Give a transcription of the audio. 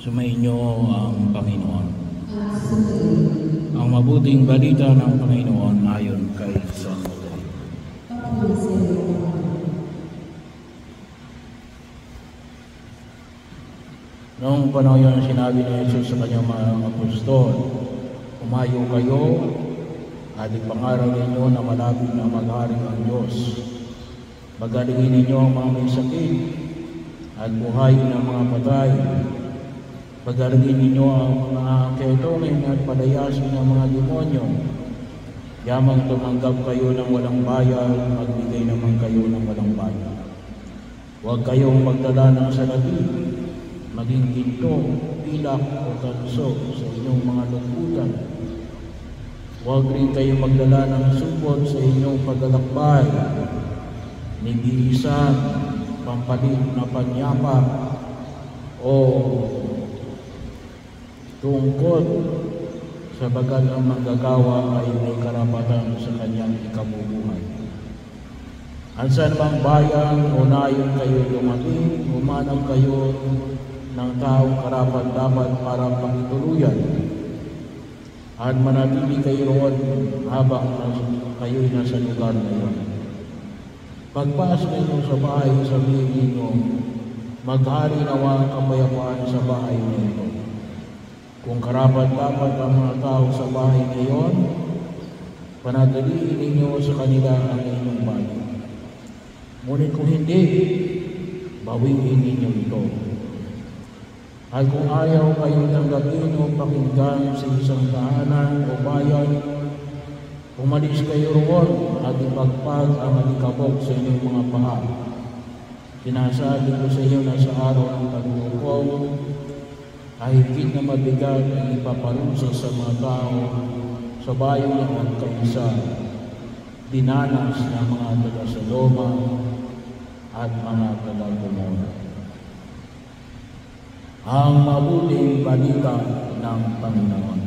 Sumainyo ang Panginoon. Ang mabuting balita ng Panginoon ayon kay San Mateo. Noong panahon yun, sinabi ni Jesus sa kanyang mga apostol, "Umayo kayo at ipangaral ninyo na malapit na maghari ang Diyos. Pagalingin ninyo ang mga may sakit at buhayin ang mga patay. Pagalingin ninyo ang mga ketongin at palayasin ang mga demonyo. Yamang tumanggap kayo ng walang bayad, magbigay naman kayo ng walang bayad. Huwag kayong magdala ng salapi, maging ginto, pilak o tanso sa inyong mga lungkutan. Huwag rin kayong magdala ng supot sa inyong paglalakbay, nigiisan, pampalit na panyapak, o tungkol sabagat ang manggagawa ay may karapatan sa kanyang ikabubuhay. Ansan mang bayan, unayon kayo dumating, humanap kayo ng taong karapat-dapat para pagtuluyan at manatili kayo roon habang kayo'y nasa lugar na iyon. Pagpasok ninyo sa bahay, sabihin ninyo, maghari nawa ang kapayapaan sa bahay nito. Kung karapat-dapat ang mga tao sa bahay ngayon, panatiliin ninyo sa kanila ang inyong bahay. Ngunit kung hindi, bawiin ninyo ito. At kung ayaw kayong tanggapin o pakinggan sa isang tahanan o bayan, umalis kayo roon at ipagpag ang alikabok sa inyong mga paa. Sinasabi ko sa iyo na sa araw ng paghukom, ay higit na mabigat ang ipaparusa sa mga tao sa bayan ng kaysa dinanas ng mga taga-Sodoma at mga taga-Gomorra. Ang mabuting balita ng Panginoon.